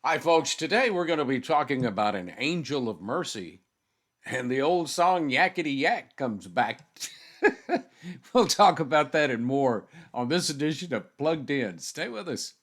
Hi, folks. Today we're going to be talking about an angel of mercy, and the old song Yakety Yak comes back. We'll talk about that and more on this edition of Plugged In. Stay with us.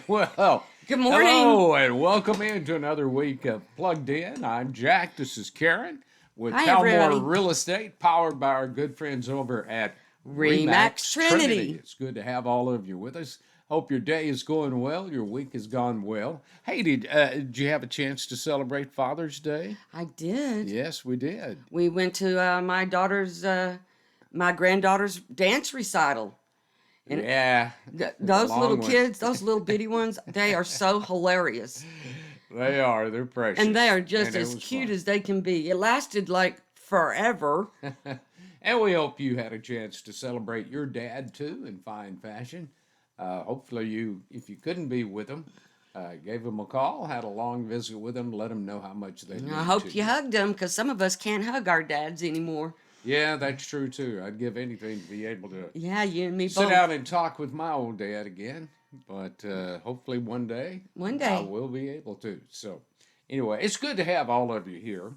Well, Good morning. hello and welcome into another week of Plugged In. I'm Jack. This is Karen with Hi, Talmore everybody. Real Estate, powered by our good friends over at Remax Trinity. It's good to have all of you with us. Hope your day is going well. Your week has gone well. Hey, did you have a chance to celebrate Father's Day? I did. Yes, we did. We went to my granddaughter's dance recital. And Yeah, the those little long one. kids, those little bitty ones, they are so hilarious. They are. They're precious. And they are just And it as was cute fun. as they can be. It lasted like forever. And we hope you had a chance to celebrate your dad too in fine fashion. Hopefully, if you couldn't be with him, gave him a call, had a long visit with him, let him know how much they And I mean to hope you you. hugged them because some of us can't hug our dads anymore. Yeah, that's true too. I'd give anything to be able to Yeah, you and me sit both. down and talk with my old dad again. But hopefully, one day One I day. will be able to. So, anyway, it's good to have all of you here.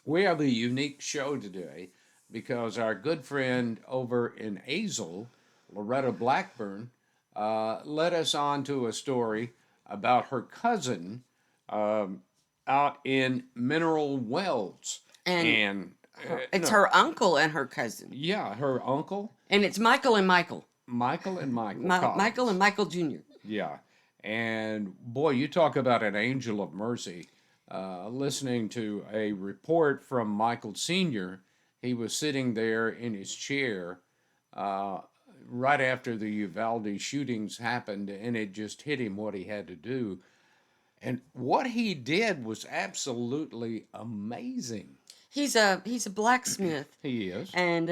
We have a unique show today because our good friend over in Azle, Loretta Blackburn, led us on to a story about her cousin out in Mineral Wells. And And, it's no, her uncle and her cousin. yeah, her uncle, And it's Michael and Michael. Michael and Michael Michael Collins. and Michael Jr. Yeah. And boy, you talk about an angel of mercy. Listening to a report from Michael Sr., he was sitting there in his chair uh, right after the Uvalde shootings happened, and it just hit him what he had to do. And what he did was absolutely amazing. He's a blacksmith, He is. and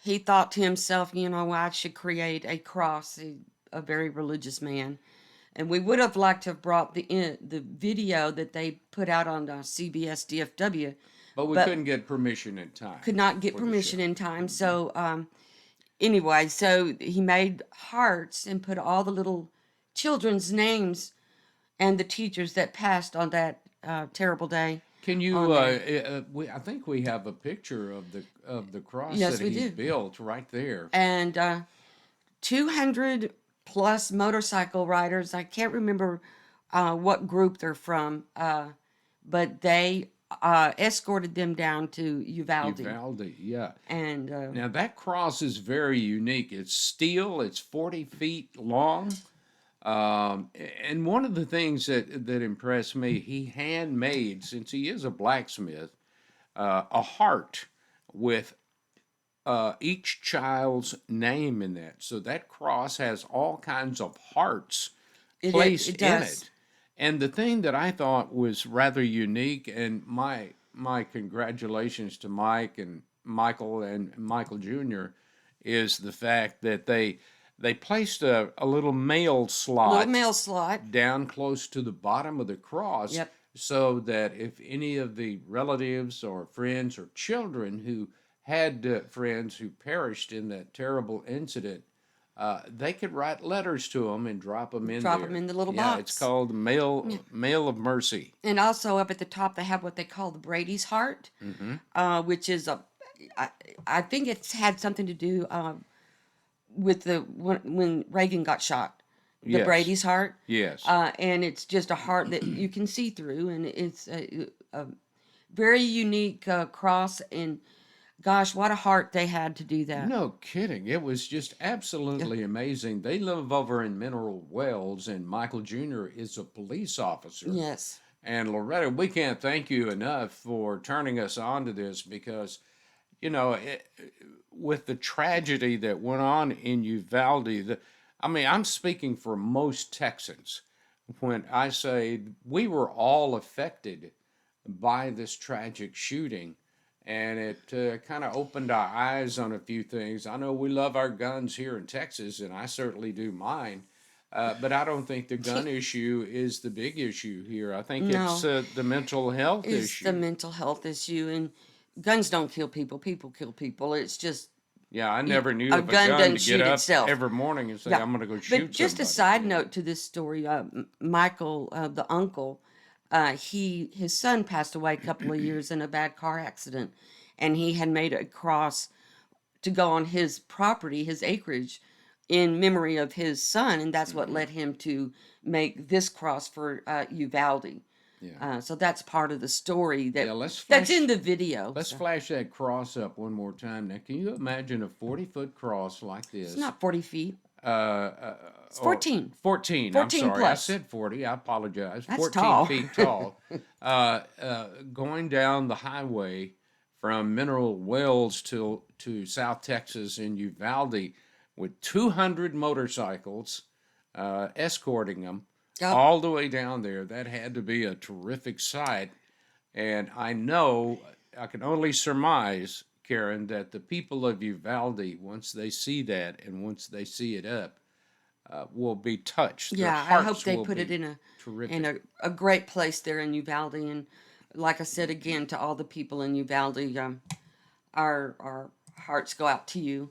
he thought to himself, I should create a cross. A very religious man, and we would have liked to have brought the video that they put out on CBS DFW, But we but couldn't get permission in time could not get for the show. permission in time. So anyway, so he made hearts and put all the little children's names and the teachers that passed on that terrible day Can you? on there. I think we have a picture of the cross Yes, that we he do. built right there. And 200 plus motorcycle riders. I can't remember what group they're from, but they escorted them down to Uvalde. Uvalde, yeah. And Now that cross is very unique. It's steel. It's 40 feet long. And one of the things that impressed me, he handmade, since he is a blacksmith, a heart with each child's name in that. So that cross has all kinds of hearts placed it in does. it. And the thing that I thought was rather unique, and my congratulations to Mike and Michael Jr., is the fact that they placed a little mail Little slot mail slot. down close to the bottom of the cross Yep. so that if any of the relatives or friends or children who had friends who perished in that terrible incident, they could write letters to them and drop them in Drop there. them in the little Yeah, it's box. called Mail of Mercy. And also up at the top, they have what they call the Brady's heart, Hmm. which is I, I think it's had something to do with when Reagan got shot. The Yes, Brady's heart. yes. And it's just a heart that you can see through, and it's a very unique cross. And gosh, what a heart they had to do that. No kidding. It was just Yeah. absolutely amazing. They live over in Mineral Wells, and Michael Jr. is a police officer. Yes. And Loretta, we can't thank you enough for turning us on to this because, you know, with the tragedy that went on in Uvalde, I mean, I'm speaking for most Texans when I say we were all affected by this tragic shooting. and it kind of opened our eyes on a few things. I know we love our guns here in Texas, and I certainly do mine. But I don't think the gun issue is the big issue here. I think it's No, the mental health it's the issue. mental health issue, and guns don't kill people. People kill people. It's just Yeah, I never knew a of a gun gun to doesn't get shoot up itself. every morning and say, Yeah. I'm going to go But shoot just a somebody side today. note to this story, Michael, the uncle, his son passed away a couple of years in a bad car accident, and he had made a cross to go on his property, his acreage, in memory of his son, and that's what led him to make this cross for Uvalde. Yeah. So that's part of the story Yeah, let's that's flash in the video. let's So flash that cross up one more time. Now, can you imagine a 40-foot cross like it's this? not 40 feet. It's Or 14. 14, I'm 14 sorry. I plus. said 40. I apologize. That's 14 tall. feet tall. Going down the highway from Mineral Wells to South Texas in Uvalde with 200 motorcycles escorting them Yep. all the way down there. That had to be a terrific sight. And I know, I can only surmise, Karen, that the people of Uvalde, once they see that and once they see it up, will be touched. Their Yeah, I hope hearts they will put it be in terrific. a great place there in Uvalde. And like I said again to all the people in Uvalde, our hearts go out to you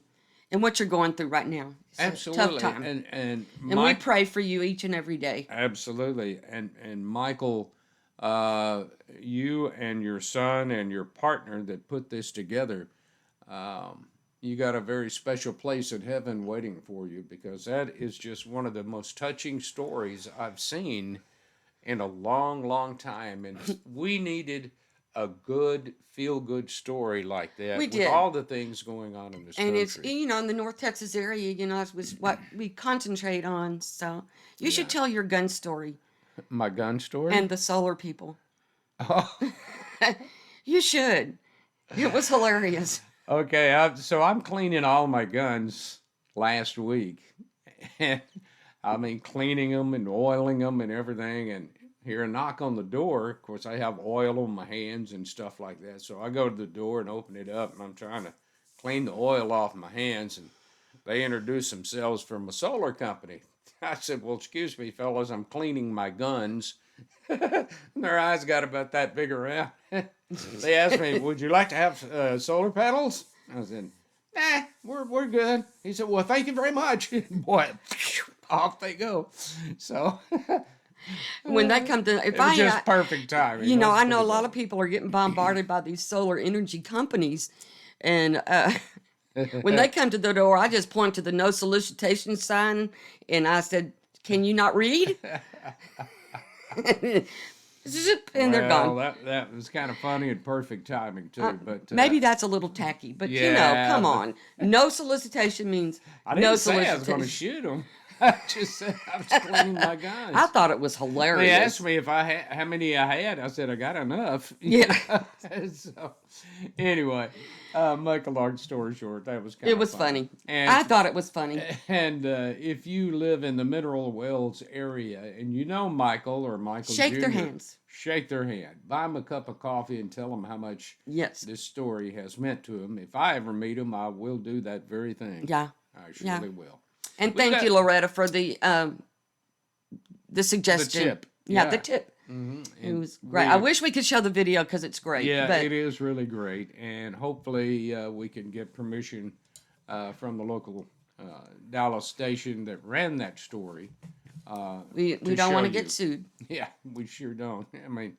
and what you're going through right now. It's Absolutely. a tough time, And and we Mike, pray for you each and every day. absolutely. And Michael, you and your son and your partner that put this together, you got a very special place in heaven waiting for you, because that is just one of the most touching stories I've seen in a long, long time. And we needed a good, feel good story like that We with did. all the things going on in this And it's country. in the North Texas area, that was what we concentrate on. So you Yeah. should tell your gun story My gun story? and the solar people. Oh, You should. It was hilarious. okay. So I'm cleaning all my guns last week. And I mean, cleaning them and oiling them and everything. And hear a knock on the door. Of course, I have oil on my hands and stuff like that. So I go to the door and open it up, and I'm trying to clean the oil off my hands. And they introduce themselves from a solar company. I said, well, excuse me, fellas, I'm cleaning my guns. And their eyes got about that big around. They asked me, would you like to have solar panels? I said, nah, we're good. He said, well, thank you very much. Boy, off they go. So When that comes to, if it was I, just perfect timing. I Let's know put a it lot that of people are getting bombarded by these solar energy companies, and when they come to the door, I just point to the no solicitation sign, and I said, "Can you not read?" Zip, and they're Well, gone. that was kind of funny and perfect timing too. But Maybe that's a little tacky, but yeah, come but- on. No solicitation means I didn't no say I was going to solicitation. shoot them. I just said I was cleaning my guns. I thought it was They hilarious. asked me if I had how many I had. I said I got enough. Yeah. So anyway, make a long story short, that was kind It of was funny. And I thought it was funny. and if you live in the Mineral Wells area and you know Michael or Michael Shake Jr., their hands. shake their hand, buy them a cup of coffee, and tell them how much Yes. this story has meant to them. If I ever meet them, I will do that very thing. Yeah. I Yeah. surely will. And We've thank got- you, Loretta, for the suggestion. tip. Yeah, Yeah. the tip. Mhm. It And was great. we- I wish we could show the video because it's great. Yeah, but it is really great, and hopefully we can get permission from the local Dallas station that ran that story. we to don't want show to get you. sued. Yeah, we sure don't. I mean,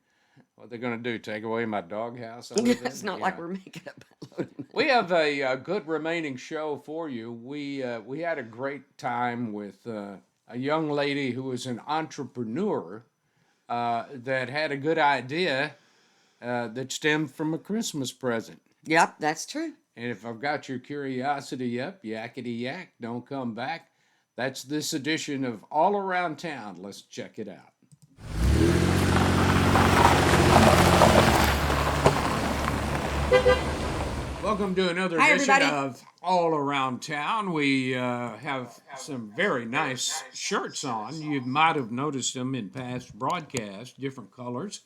what they're going to do? Take away my doghouse? It's not like Yeah. we're making up loading. We have a good remaining show for you. We had a great time with a young lady who was an entrepreneur that had a good idea that stemmed from a Christmas present. Yep, that's true. And if I've got your curiosity up, yakety yak, don't come back. That's this edition of All Around Town. Let's check it out. Welcome to another Hi, edition everybody. of All Around Town. We have some very nice shirts on. You might have noticed them in past broadcasts, different colors.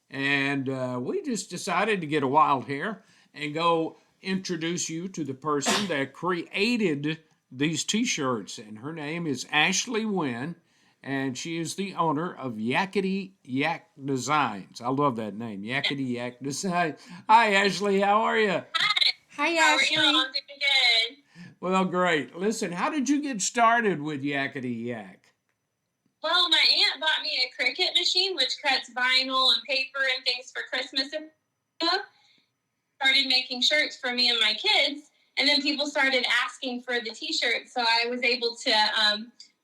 And we just decided to get a wild hair and go introduce you to the person that created these t-shirts. And her name is Ashley Winn, and she is the owner of Yakety Yak Designs. I love that name, Yakety Yak Designs. Hi, Ashley. How are you? Hi, Hi, how are you all? Ashley. I'm doing good. Well, great. Listen, how did you get started with Yakety Yak? Well, my aunt bought me a Cricut machine, which cuts vinyl and paper and things for Christmas and stuff. Started making shirts for me and my kids, and then people started asking for the t-shirts, so I was able to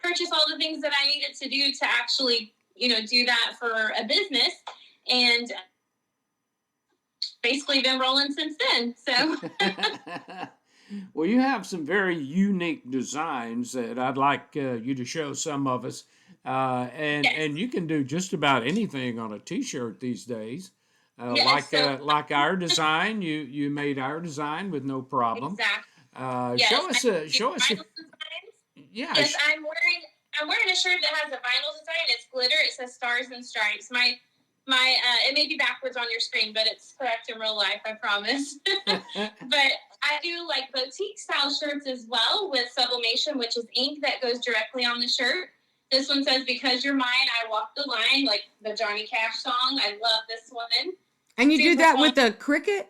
purchase all the things that I needed to do to actually, do that for a business, and basically been rolling since then. So Well, you have some very unique designs that I'd like you to show some of us. And yes, and you can do just about anything on a T-shirt these days. yes, so Like our design, you made our design with no problem. exactly. Yes, Show I us do show us. vinyl designs. Yeah. Yes, I'm wearing a shirt that has a vinyl design. It's glitter. It says Stars and Stripes. My it may be backwards on your screen, but it's correct in real life, I promise. But I do like boutique style shirts as well with sublimation, which is ink that goes directly on the shirt. This one says "Because You're Mine, I Walk the Line," like the Johnny Cash song. I love this one. And you do Super that fun. with the Cricut?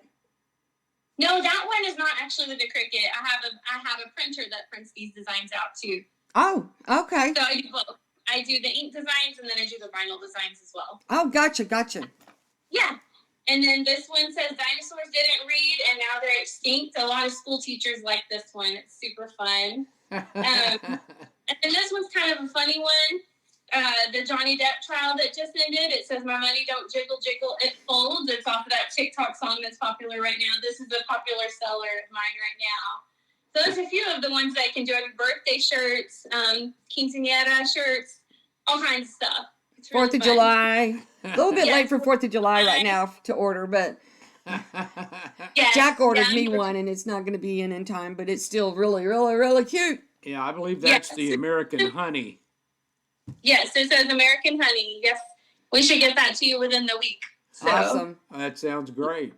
No, that one is not actually with the Cricut. I have a printer that prints these designs out too. Oh, okay. So I do both. I do the ink designs and then I do the vinyl designs as well. Oh, gotcha. Yeah. And then this one says "Dinosaurs Didn't Read and Now They're Extinct." A lot of school teachers like this one. It's super fun. And this one's kind of a funny one. The Johnny Depp trial that just ended. It says "My money don't jiggle jiggle, it folds." It's off of that TikTok song that's popular right now. This is a popular seller of mine right now. So there's a few of the ones that I can do. I do birthday shirts, quinceañera shirts, all kinds of stuff. It's really 4th of fun. July. A little bit Yes. late for 4th of July right now to order, but Yes. Jack ordered Yeah, me one and it's not going to be in time, but it's still really, really, really cute. Yeah, I believe that's Yes. the American honey. Yes, it says American Honey. Yes, we should get that to you within the week. So. Awesome. That sounds great.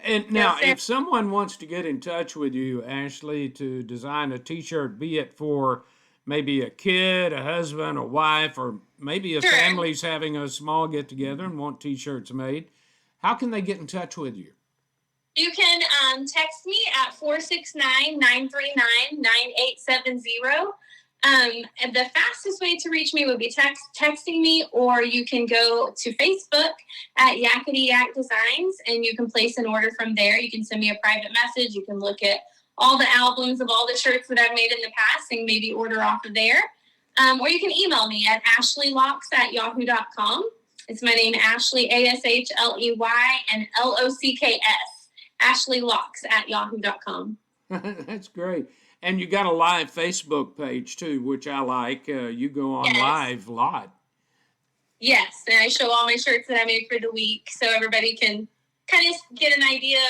And now, Yes, sir. if someone wants to get in touch with you, Ashley, to design a T-shirt, be it for maybe a kid, a husband, a wife, or maybe a Sure. family's having a small get-together and want T-shirts made, how can they get in touch with you? You can text me at 469-939-9870. And the fastest way to reach me would be texting me, or you can go to Facebook at Yakety Yak Designs, and you can place an order from there. You can send me a private message. You can look at all the albums of all the shirts that I've made in the past and maybe order off of there. Or you can email me at ashleylocks@yahoo.com. It's my name, Ashley, ASHLEY, and LOCKS. ashleylocks@yahoo.com. That's great. And you got a live Facebook page too, which I like. You go on Yes. live a lot. Yes, and I show all my shirts that I made for the week, so everybody can kind of get an idea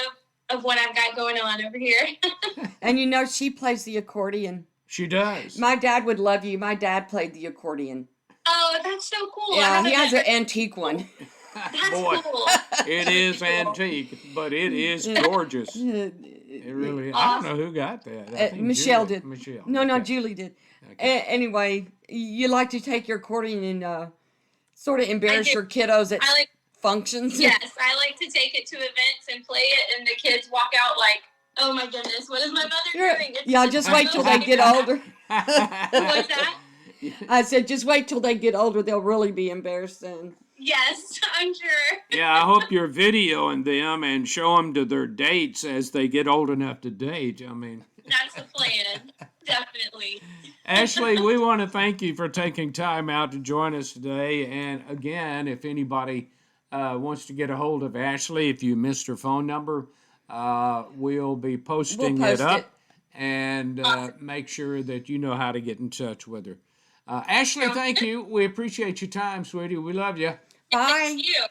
of what I've got going on over here. And she plays the accordion. She does. My dad would love you. My dad played the accordion. Oh, that's so cool. Yeah, he has an antique one. That's Boy, cool. it is antique, but it is gorgeous. It really. I don't know who got that. I think Michelle Julie- did. Michelle. No, okay. Julie did. Okay. Anyway, you like to take your accordion and sort of embarrass do. your kiddos at I like, functions. yes, I like to take it to events and play it, and the kids walk out like, "Oh my goodness, what is my mother doing?" Yeah, just wait till they get older. What's that? I said, just wait till they get older. They'll really be embarrassed then. Yes, I'm sure. Yeah, I hope you're videoing them and show them to their dates as they get old enough to date. I mean, That's the plan. Definitely. Ashley, we want to thank you for taking time out to join us today. And again, if anybody wants to get a hold of Ashley, if you missed her phone number, we'll be posting We'll post it up it. and make sure that you know how to get in touch with her. Ashley, thank you. We appreciate your time, sweetie. We love you. Bye. Thank you.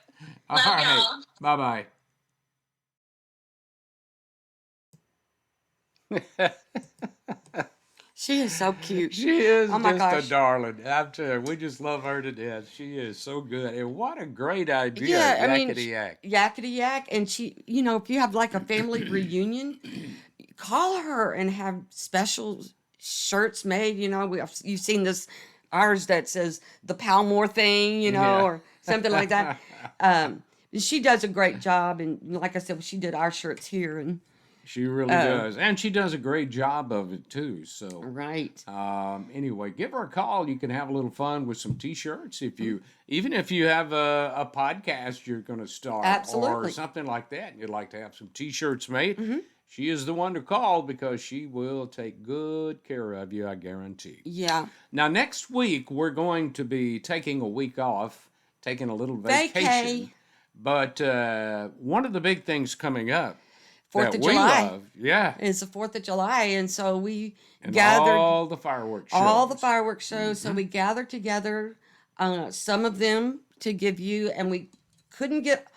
All Love right. y'all. Bye-bye. She is so cute. She is Oh my just a gosh. darling. I'm telling you, we just love her to death. She is so good. And what a great idea, Yeah, I mean, Yakety Yak. Yakety Yak, and she, if you have like a family reunion, call her and have special shirts made. You've seen this ours that says the Palmore thing, Yeah. or something like that. Um, she does a great job, and like I said, she did our shirts here, and She really uh, does. And she does a great job of it, too. So, right, anyway, give her a call. You can have a little fun with some T-shirts even if you have a podcast you're going to start or absolutely, something like that, and you'd like to have some T-shirts made. hmm She is the one to call because she will take good care of you, I guarantee. yeah, Now, next week, we're going to be taking a week off, taking a little vacation. vacay, But one of the big things coming up Fourth that of we July. love, yeah, It's the 4th of July, and so we and gathered all the fireworks all the shows. fireworks shows. So we gathered together, some of them to give you, and we couldn't get.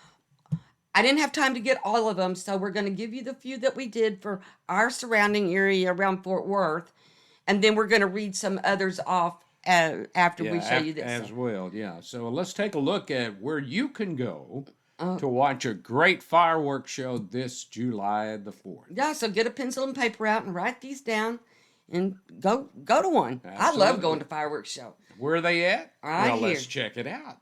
I didn't have time to get all of them, so we're going to give you the few that we did for our surrounding area around Fort Worth, and then we're going to read some others off after Yeah, we show you this. as well, yeah. So let's take a look at where you can go Uh, to watch a great fireworks show this July the 4th. yeah, so get a pencil and paper out and write these down, and go to one. I love Absolutely. going to fireworks show. Where are they at? Right Well, let's here. check it out.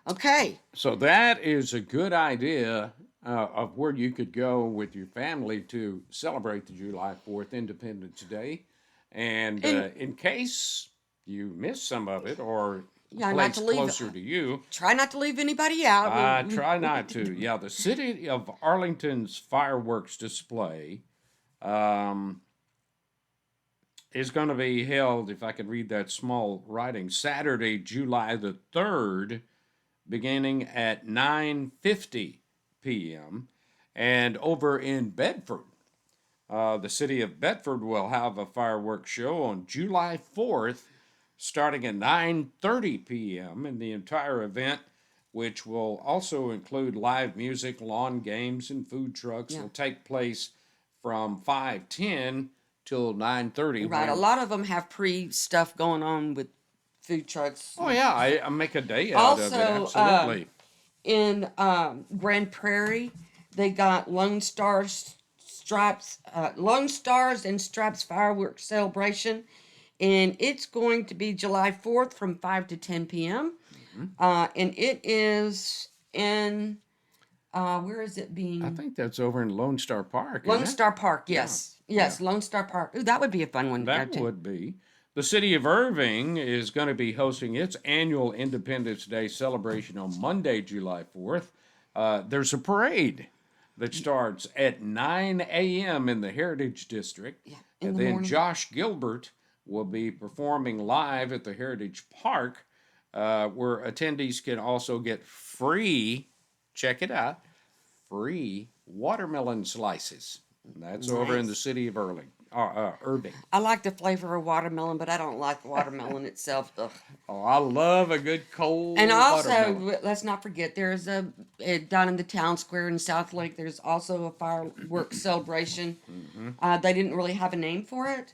Okay. So that is a good idea of where you could go with your family to celebrate the July 4th Independence Day. And And in case you missed some of it or a yeah, not place to leave. closer to you, Try not to leave anybody out. I try not to. Yeah, the City of Arlington's fireworks display um, is going to be held, if I could read that small writing, Saturday, July the 3rd, beginning at 9:50 p.m. And over in Bedford, the city of Bedford will have a fireworks show on July 4th, starting at 9:30 p.m. And the entire event, which will also include live music, lawn games, and food trucks, Yeah. will take place from 5:10 till 9:30. Right. A lot of them have stuff going on with food trucks. Oh yeah, I make a day out of it. Also, Absolutely. In Grand Prairie, they got Lone Stars and Stripes fireworks celebration, and it's going to be July 4th from 5 to 10 p.m. And it is in where is it being? I think that's over in Lone Star Park. Lone Isn't it? Star Park. Yes, yes, Lone Star Park. Ooh, that would be a fun one to go That to. would be. The city of Irving is going to be hosting its annual Independence Day celebration on Monday, July 4th. There's a parade that starts at 9 a.m. in the Heritage District. Yeah, in And the then morning. Josh Gilbert will be performing live at the Heritage Park, where attendees can also get free, check it out, free watermelon slices. And that's over in the Nice. city of Irving. I like the flavor of watermelon, but I don't like the watermelon itself. Ugh. Oh, I love a good cold And also, watermelon. let's not forget, there's down in the town square in South Lake, there's also a fireworks celebration. They didn't really have a name for it.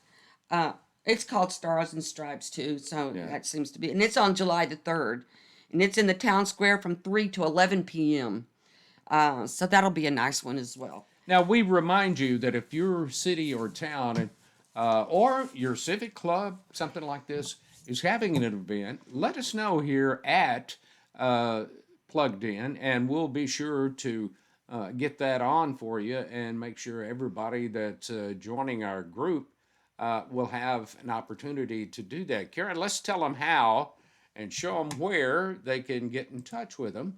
It's called Stars and Stripes too, so Yeah. that seems to be, and it's on July the 3rd, and it's in the town square from 3 to 11 p.m. So that'll be a nice one as well. Now, we remind you that if your city or town or your civic club, something like this, is having an event, let us know here at Plugged In, and we'll be sure to get that on for you and make sure everybody that's joining our group will have an opportunity to do that. Karen, let's tell them how and show them where they can get in touch with them.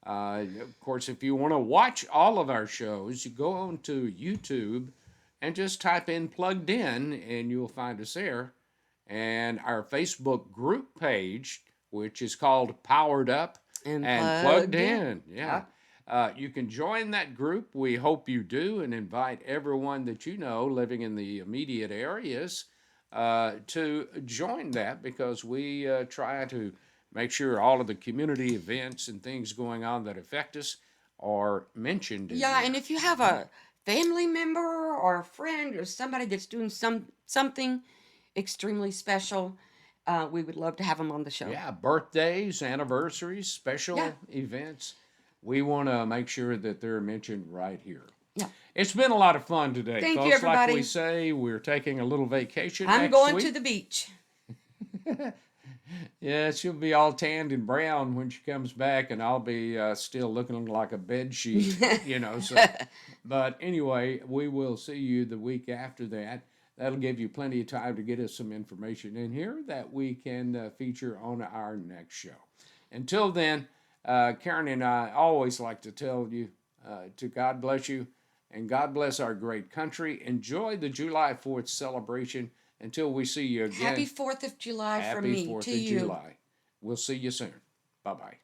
Of course, if you want to watch all of our shows, you go on to YouTube and just type in Plugged In and you'll find us there. And our Facebook group page, which is called Powered Up and Plugged In. Yeah. You can join that group. We hope you do, and invite everyone that you know living in the immediate areas to join that, because we try to make sure all of the community events and things going on that affect us are mentioned in Yeah, there. and if you have a family member or a friend or somebody that's doing something extremely special, we would love to have them on the show. Yeah, birthdays, anniversaries, special events. We want to make sure that they're mentioned right here. Yeah. It's been a lot of fun today, Thank you, folks. Like everybody. we say, we're taking a little vacation I'm next going week. to the beach. Yeah, she'll be all tanned and brown when she comes back, and I'll be still looking like a bed sheet, you know. So, but anyway, we will see you the week after that. That'll give you plenty of time to get us some information in here that we can feature on our next show. Until then, Karen and I always like to tell you to God bless you, and God bless our great country. Enjoy the July 4th celebration. Until we see you again. Happy 4th of July from Happy me 4th to of you. July. We'll see you soon. Bye-bye.